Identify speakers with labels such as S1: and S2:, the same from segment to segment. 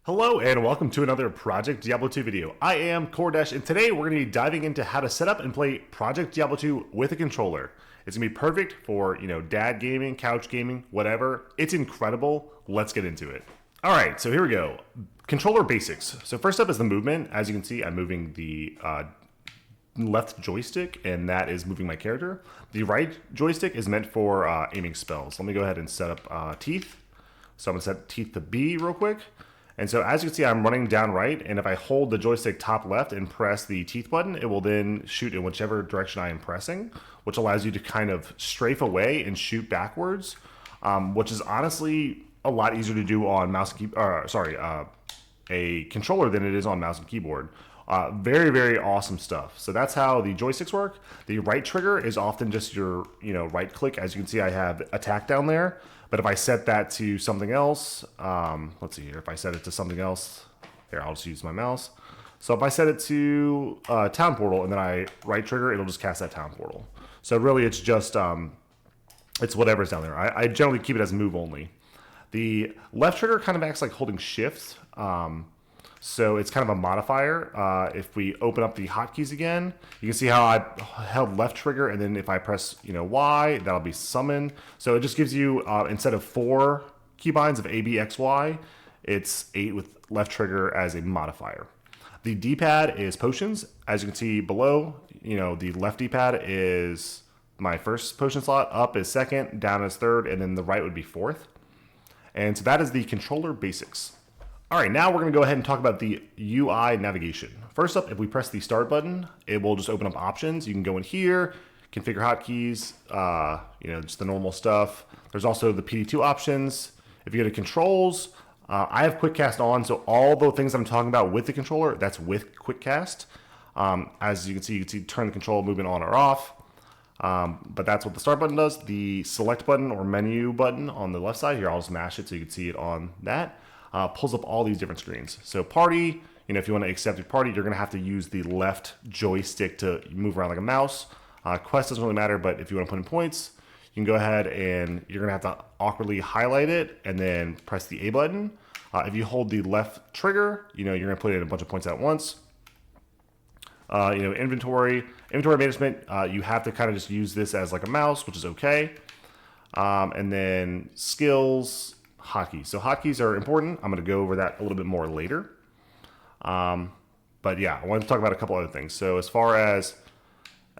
S1: Hello and welcome to another Project Diablo 2 video. I am Kordesh and today we're going to be diving into how to set up and play Project Diablo 2 with a controller. It's going to be perfect for, dad gaming, couch gaming, whatever. It's incredible. Let's get into it. All right, so here we go. Controller basics. So first up is the movement. As you can see, I'm moving the left joystick and that is moving my character. The right joystick is meant for aiming spells. Let me go ahead and set up teeth. So I'm going to set teeth to B real quick. And so as you can see, I'm running down right, and if I hold the joystick top left and press the teeth button, it will then shoot in whichever direction I am pressing, which allows you to kind of strafe away and shoot backwards, which is honestly a lot easier to do on a controller than it is on mouse and keyboard. Very, very awesome stuff. So that's how the joysticks work. The right trigger is often just your, right click. As you can see, I have attack down there. But if I set that to something else, let's see here. If I set it to something else, here, I'll just use my mouse. So if I set it to town portal and then I right trigger, it'll just cast that town portal. So really it's just, it's whatever's down there. I generally keep it as move only. The left trigger kind of acts like holding shift. So it's kind of a modifier. If we open up the hotkeys again, you can see how I held left trigger, and then if I press Y, that'll be summon. So it just gives you, instead of 4 keybinds of A, B, X, Y, it's 8 with left trigger as a modifier. The D-pad is potions. As you can see below, the left D-pad is my first potion slot, up is second, down is third, and then the right would be fourth. And so that is the controller basics. All right, now we're going to go ahead and talk about the UI navigation. First up, if we press the start button, it will just open up options. You can go in here, configure hotkeys, just the normal stuff. There's also the PD2 options. If you go to controls, I have quick cast on, so all the things I'm talking about with the controller, that's with quick cast. As you can see, turn the control movement on or off. But that's what the start button does. The select button or menu button on the left side here, I'll just mash it so you can see it on that. Pulls up all these different screens. So party, if you want to accept your party, you're going to have to use the left joystick to move around like a mouse. Quest doesn't really matter, but if you want to put in points, you can go ahead and you're going to have to awkwardly highlight it and then press the A button. If you hold the left trigger, you're going to put in a bunch of points at once. Inventory management, you have to kind of just use this as like a mouse, which is okay. And then skills, hotkeys. So hotkeys are important. I'm going to go over that a little bit more later. But yeah, I want to talk about a couple other things. So as far as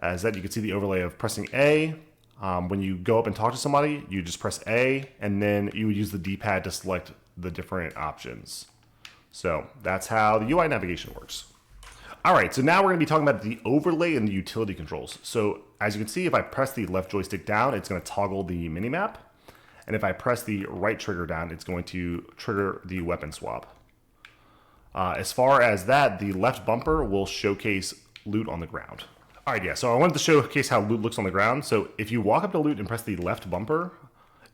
S1: that, you can see the overlay of pressing A. When you go up and talk to somebody, you just press A, and then you would use the D-pad to select the different options. So that's how the UI navigation works. All right, so now we're going to be talking about the overlay and the utility controls. So as you can see, if I press the left joystick down, it's going to toggle the minimap. And if I press the right trigger down, it's going to trigger the weapon swap. As far as that, the left bumper will showcase loot on the ground. All right, yeah, so I wanted to showcase how loot looks on the ground. So if you walk up to loot and press the left bumper,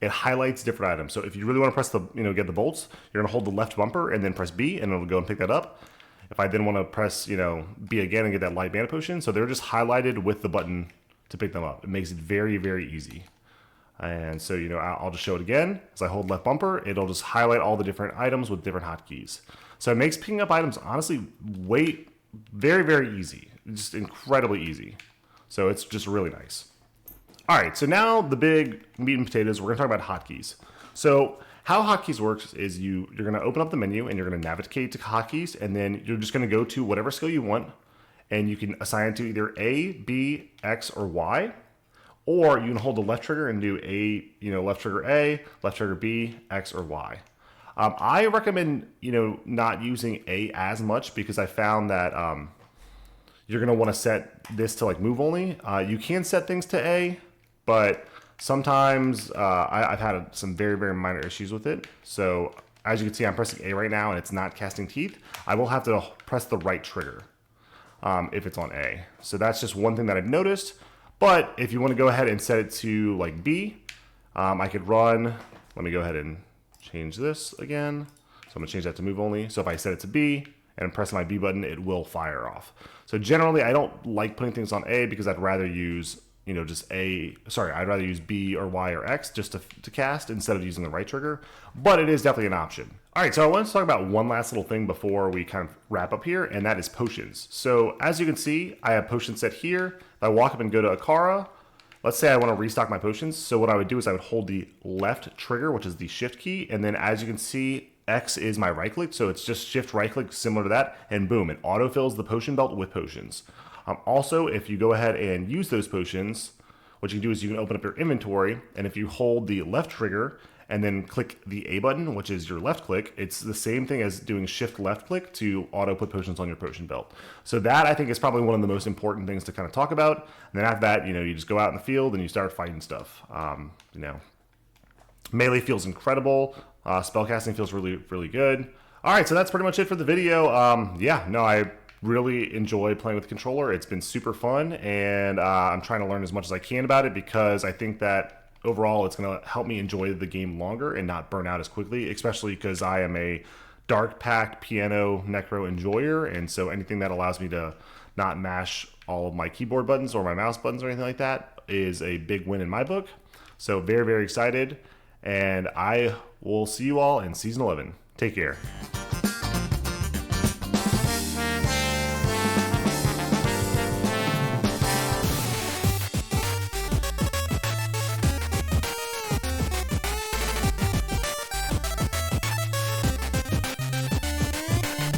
S1: it highlights different items. So if you really want to press get the bolts, you're gonna hold the left bumper and then press B and it'll go and pick that up. If I then want to press, B again and get that light mana potion, so they're just highlighted with the button to pick them up. It makes it very, very easy. And so, I'll just show it again. As I hold left bumper, it'll just highlight all the different items with different hotkeys. So it makes picking up items, honestly, very, very easy. Just incredibly easy. So it's just really nice. All right, so now the big meat and potatoes, we're gonna talk about hotkeys. So how hotkeys works is you're gonna open up the menu and you're gonna navigate to hotkeys, and then you're just gonna go to whatever skill you want, and you can assign it to either A, B, X, or Y. Or you can hold the left trigger and do left trigger A, left trigger B, X, or Y. I recommend, not using A as much because I found that you're going to want to set this to like move only. You can set things to A, but sometimes I've had some very, very minor issues with it. So as you can see, I'm pressing A right now and it's not casting teeth. I will have to press the right trigger if it's on A. So that's just one thing that I've noticed. But if you want to go ahead and set it to like B, I could run, let me go ahead and change this again. So I'm gonna change that to move only. So if I set it to B and press my B button, it will fire off. So generally I don't like putting things on A because I'd rather use, just I'd rather use B or Y or X just to cast instead of using the right trigger, but it is definitely an option. All right, so I want to talk about one last little thing before we kind of wrap up here, and that is potions. So as you can see, I have potion set here. If I walk up and go to Akara, let's say I want to restock my potions. So what I would do is I would hold the left trigger, which is the shift key, and then as you can see, X is my right click, so it's just shift right click similar to that, and boom, it autofills the potion belt with potions. Also, if you go ahead and use those potions, what you can do is you can open up your inventory, and if you hold the left trigger and then click the A button, which is your left click, it's the same thing as doing shift left click to auto put potions on your potion belt. So that, I think, is probably one of the most important things to kind of talk about. And then after that, you just go out in the field and you start fighting stuff. Melee feels incredible. Spellcasting feels really, really good. All right, so that's pretty much it for the video. I really enjoy playing with the controller. It's been super fun, and I'm trying to learn as much as I can about it because I think that overall it's going to help me enjoy the game longer and not burn out as quickly, especially because I am a dark pact piano necro enjoyer, and so anything that allows me to not mash all of my keyboard buttons or my mouse buttons or anything like that is a big win in my book. So very, very excited, and I will see you all in Season 11. Take care.